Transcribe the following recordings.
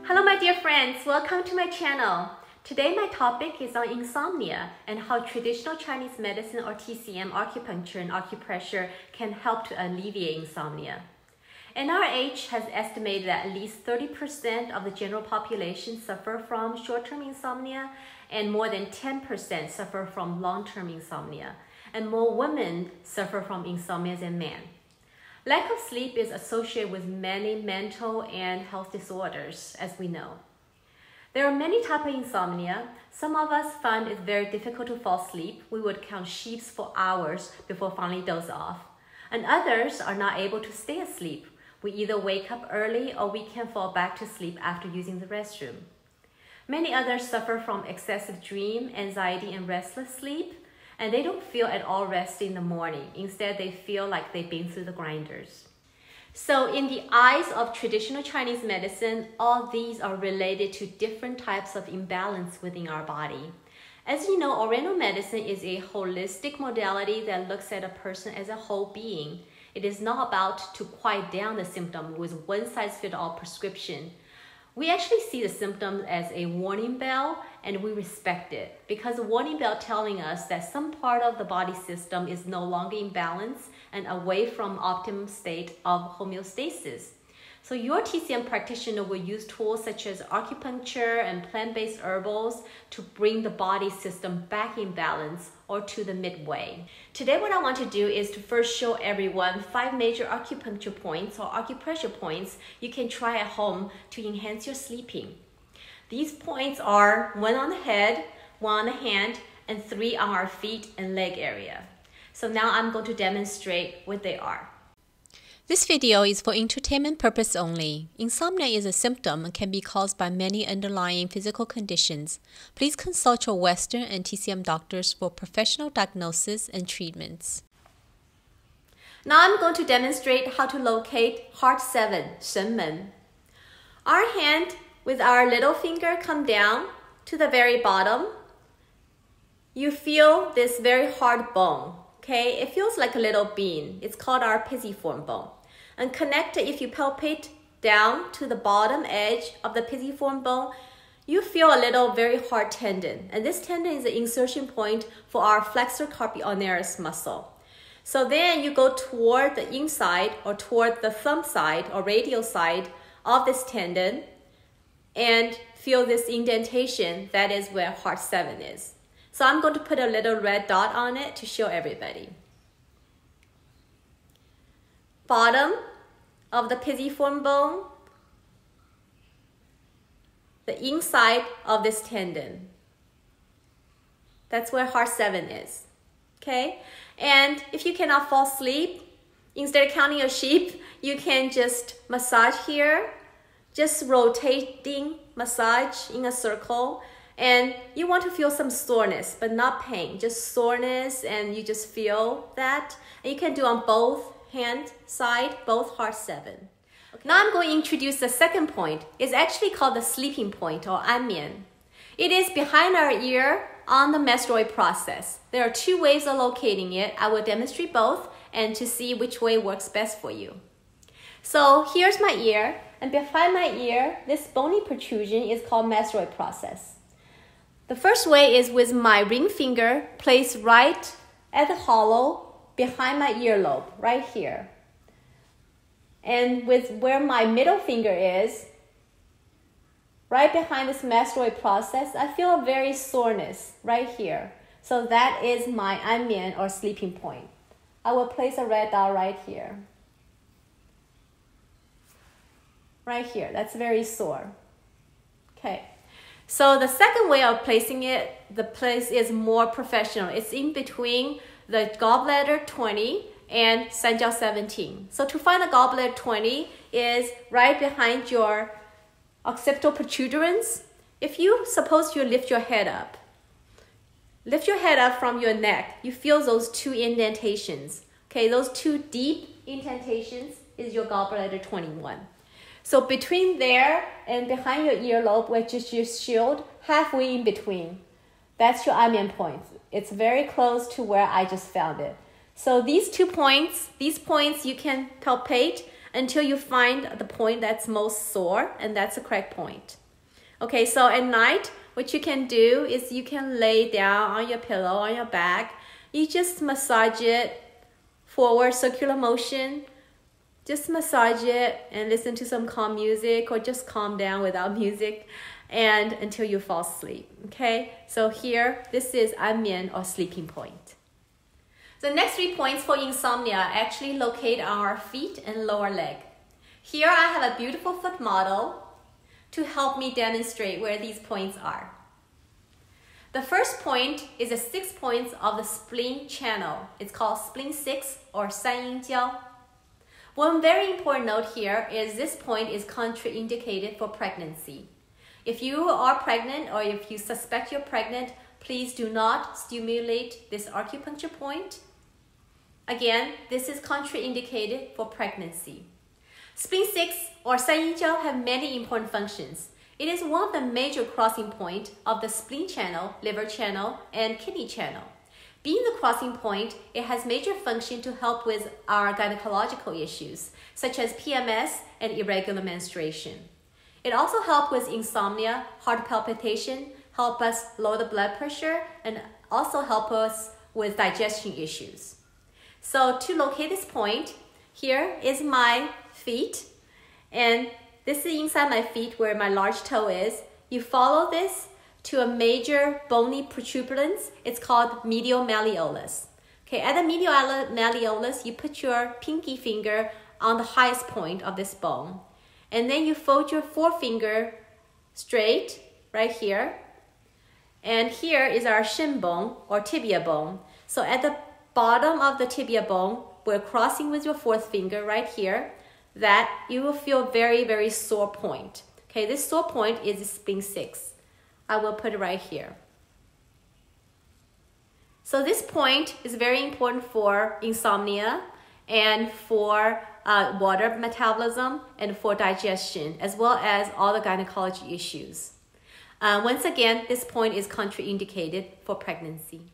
Hello my dear friends, welcome to my channel. Today my topic is on insomnia and how traditional Chinese medicine or TCM, acupuncture and acupressure can help to alleviate insomnia. NIH has estimated that at least 30% of the general population suffer from short-term insomnia and more than 10% suffer from long-term insomnia, and more women suffer from insomnia than men. Lack of sleep is associated with many mental and health disorders, as we know. There are many types of insomnia. Some of us find it very difficult to fall asleep. We would count sheep for hours before finally doze off. And others are not able to stay asleep. We either wake up early or we can fall back to sleep after using the restroom. Many others suffer from excessive dream, anxiety, and restless sleep. And they don't feel at all rested in the morning. Instead, they feel like they've been through the grinders. So in the eyes of traditional Chinese medicine, all these are related to different types of imbalance within our body. As you know, Oriental medicine is a holistic modality that looks at a person as a whole being. It is not about to quiet down the symptom with one-size-fits-all prescription. We actually see the symptoms as a warning bell, and we respect it because a warning bell telling us that some part of the body system is no longer in balance and away from optimum state of homeostasis. So your TCM practitioner will use tools such as acupuncture and plant-based herbals to bring the body system back in balance or to the midway. Today what I want to do is to first show everyone 5 major acupuncture points or acupressure points you can try at home to enhance your sleeping. These points are 1 on the head, 1 on the hand, and 3 on our feet and leg area. So now I'm going to demonstrate what they are. This video is for entertainment purpose only. Insomnia is a symptom and can be caused by many underlying physical conditions. Please consult your Western and TCM doctors for professional diagnosis and treatments. Now I'm going to demonstrate how to locate Heart 7, 神门. Our hand with our little finger come down to the very bottom. You feel this very hard bone. Okay, it feels like a little bean. It's called our pisiform bone. And connected, if you palpate down to the bottom edge of the pisiform bone, you feel a little very hard tendon. And this tendon is the insertion point for our flexor carpi ulnaris muscle. So then you go toward the inside or toward the thumb side or radial side of this tendon and feel this indentation. That is where Heart 7 is. So I'm going to put a little red dot on it to show everybody. Bottom of the pisiform bone, the inside of this tendon. That's where Heart 7 is. Okay? And if you cannot fall asleep, instead of counting your sheep, you can just massage here, just rotating massage in a circle. And you want to feel some soreness, but not pain, just soreness, and you just feel that. And you can do on both hand side, both Heart 7. Okay. Now I'm going to introduce the second point. It's actually called the sleeping point or anmian. It is behind our ear on the menstrual process. There are 2 ways of locating it. I will demonstrate both and to see which way works best for you. So here's my ear, and behind my ear, this bony protrusion is called menstrual process. The first way is with my ring finger placed right at the hollow behind my earlobe, right here. And with where my middle finger is, right behind this menstrual process, I feel a very soreness right here. So that is my anmian or sleeping point. I will place a red dot right here. Right here, that's very sore. Okay. So the second way of placing it, the place is more professional. It's in between the gallbladder 20 and sanjiao 17. So to find the gallbladder 20 is right behind your occipital protuberance. If you suppose you lift your head up from your neck, you feel those 2 indentations. Okay, those 2 deep indentations is your gallbladder 21. So between there and behind your earlobe, which is your shield, halfway in between, that's your anmian point. It's very close to where I just found it. So these 2 points, you can palpate until you find the point that's most sore, and that's the correct point. Okay, so at night, what you can do is you can lay down on your pillow, on your back. You just massage it forward, circular motion. Just massage it and listen to some calm music, or just calm down without music, and until you fall asleep. Okay, so here, this is 安眠 or sleeping point. The next 3 points for insomnia actually locate on our feet and lower leg. Here I have a beautiful foot model to help me demonstrate where these points are. The first point is the 6 points of the spleen channel. It's called spleen 6 or 三阴交. One very important note here is this point is contraindicated for pregnancy. If you are pregnant or if you suspect you're pregnant, please do not stimulate this acupuncture point. Again, this is contraindicated for pregnancy. Spleen 6 or 三阴交 have many important functions. It is one of the major crossing points of the spleen channel, liver channel, and kidney channel. Being the crossing point, it has major function to help with our gynecological issues, such as PMS and irregular menstruation. It also helps with insomnia, heart palpitation, help us lower the blood pressure, and also help us with digestion issues. So to locate this point, here is my feet, and this is inside my feet where my large toe is. You follow this to a major bony protuberance. It's called medial malleolus. Okay, at the medial malleolus, you put your pinky finger on the highest point of this bone. And then you fold your forefinger straight right here. And here is our shin bone or tibia bone. So at the bottom of the tibia bone, we're crossing with your fourth finger right here, that you will feel very, very sore point. Okay, this sore point is spleen 6. I will put it right here. So this point is very important for insomnia and for water metabolism and for digestion, as well as all the gynecology issues. Once again, this point is contraindicated for pregnancy.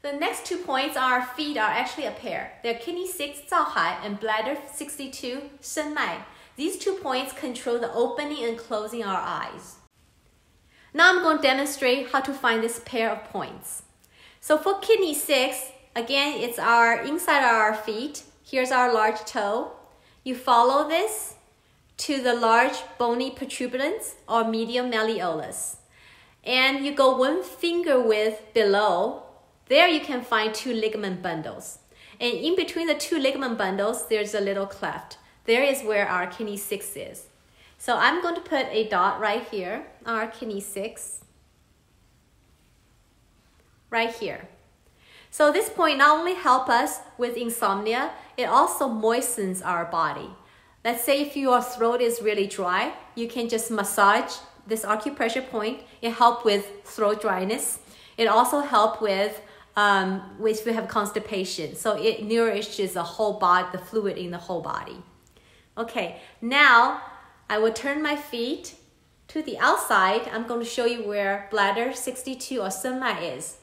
The next 2 points on our feet are actually a pair. They're kidney 6, 造海, and bladder 62, 深脉. These 2 points control the opening and closing our eyes. Now I'm going to demonstrate how to find this pair of points. So for kidney 6, again, it's our inside of our feet. Here's our large toe. You follow this to the large bony protuberance or medial malleolus. And you go 1 finger width below. There you can find 2 ligament bundles. And in between the 2 ligament bundles, there's a little cleft. There is where our kidney 6 is. So I'm going to put a dot right here, our kidney 6, right here. So this point not only helps us with insomnia, it also moistens our body. Let's say if your throat is really dry, you can just massage this acupressure point. It helps with throat dryness. It also helps with if you have constipation. So it nourishes the whole body, the fluid in the whole body. Okay, now I will turn my feet to the outside. I'm going to show you where bladder 62 or 深脉 is.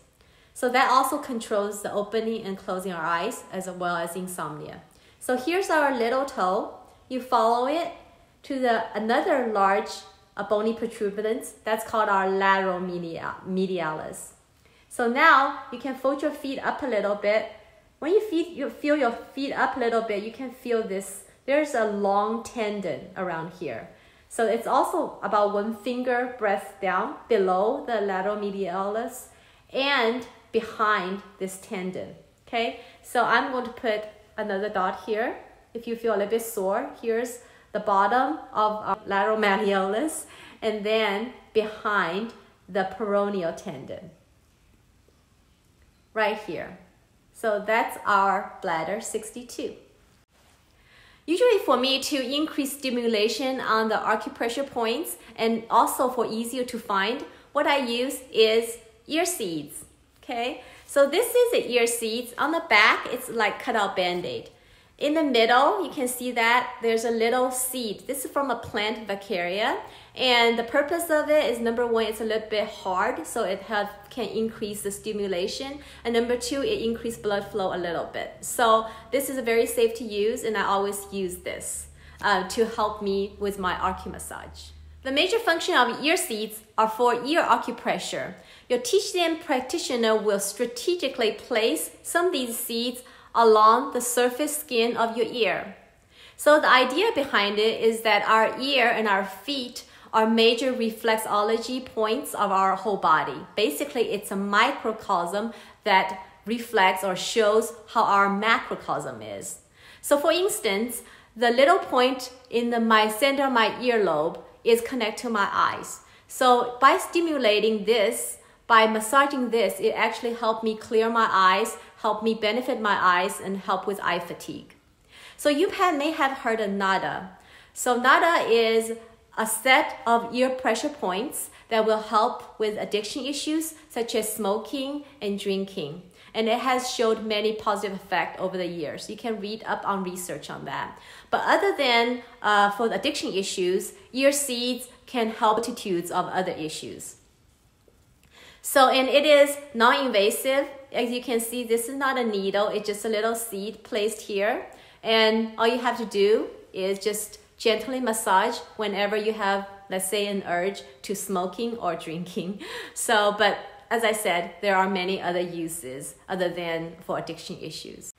So that also controls the opening and closing our eyes as well as insomnia. So here's our little toe. You follow it to another large bony protuberance. That's called our lateral medialis. So now you can fold your feet up a little bit. When you feel your feet up a little bit, you can feel this. There's a long tendon around here. So it's also about 1 finger breadth down below the lateral medialis and behind this tendon. Okay, so I'm going to put another dot here. If you feel a little bit sore, here's the bottom of our lateral malleolus and then behind the peroneal tendon. Right here. So that's our bladder 62. Usually for me to increase stimulation on the acupressure points and also for easier to find, what I use is ear seeds. Okay, so this is the ear seeds. On the back, it's like cut out Band-Aid. In the middle, you can see that there's a little seed. This is from a plant Vaccaria. And the purpose of it is, number 1, it's a little bit hard, so it can increase the stimulation. And number 2, it increases blood flow a little bit. So this is very safe to use, and I always use this. to help me with my Acu-massage. The major function of ear seeds are for ear acupressure. Your TCM practitioner will strategically place some of these seeds along the surface skin of your ear. So the idea behind it is that our ear and our feet are major reflexology points of our whole body. Basically, it's a microcosm that reflects or shows how our macrocosm is. So for instance, the little point in the center of my earlobe is connected to my eyes. So by stimulating this, by massaging this, it actually helped me clear my eyes, help me benefit my eyes, and help with eye fatigue. So you may have heard of NADA. So NADA is a set of ear pressure points that will help with addiction issues such as smoking and drinking. And it has showed many positive effects over the years. You can read up on research on that. But other than for addiction issues, ear seeds can help multitudes of other issues. So, and it is non-invasive. As you can see, this is not a needle. It's just a little seed placed here. And all you have to do is just gently massage whenever you have, let's say, an urge to smoking or drinking. So, but as I said, there are many other uses other than for addiction issues.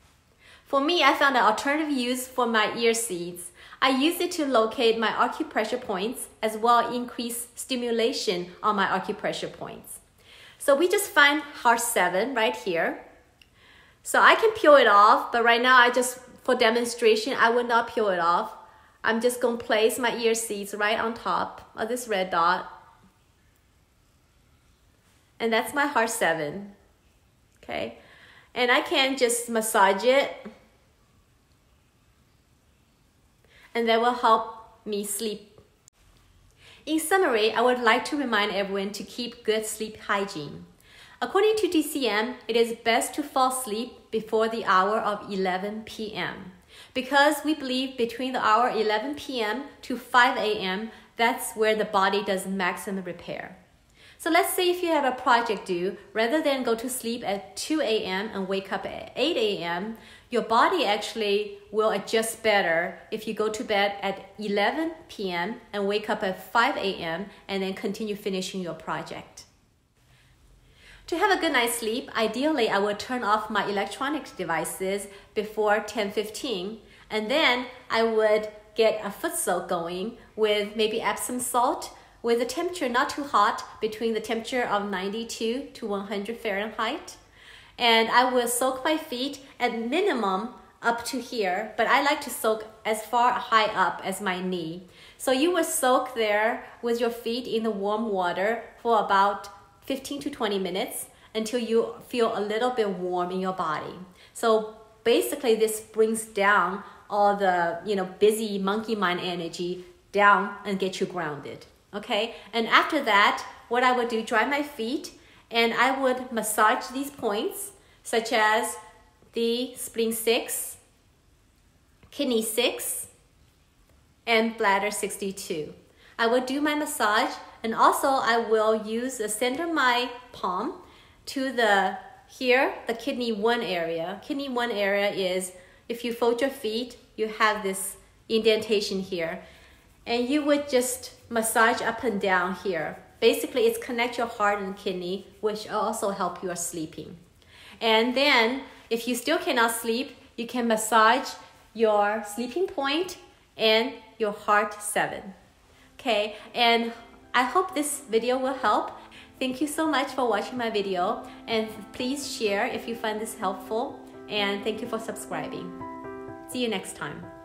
For me, I found an alternative use for my ear seeds. I use it to locate my acupressure points as well as increase stimulation on my acupressure points. So we just find heart 7 right here. So I can peel it off, but right now for demonstration, I will not peel it off. I'm just going to place my ear seeds right on top of this red dot. And that's my heart 7, okay? And I can just massage it, and that will help me sleep. In summary, I would like to remind everyone to keep good sleep hygiene. According to TCM, it is best to fall asleep before the hour of 11 p.m. because we believe between the hour 11 p.m. to 5 a.m., that's where the body does maximum repair. So let's say if you have a project due, rather than go to sleep at 2 a.m. and wake up at 8 a.m., your body actually will adjust better if you go to bed at 11 p.m. and wake up at 5 a.m. and then continue finishing your project. To have a good night's sleep, ideally I would turn off my electronic devices before 10:15, and then I would get a foot soak going with maybe Epsom salt, with a temperature not too hot, between the temperature of 92 to 100 Fahrenheit. And I will soak my feet at minimum up to here, but I like to soak as far high up as my knee. So you will soak there with your feet in the warm water for about 15 to 20 minutes until you feel a little bit warm in your body. So basically this brings down all the busy monkey mind energy down and get you grounded. Okay, and after that, what I would do, dry my feet, and I would massage these points, such as the spleen 6, kidney 6, and bladder 62. I would do my massage, and also I will use the center of my palm to the kidney 1 area. Kidney 1 area is, if you fold your feet, you have this indentation here. And you would just massage up and down here. Basically, it's connect your heart and kidney, which also help you sleeping. And then, if you still cannot sleep, you can massage your sleeping point and your heart 7. Okay, and I hope this video will help. Thank you so much for watching my video, and please share if you find this helpful, and thank you for subscribing. See you next time.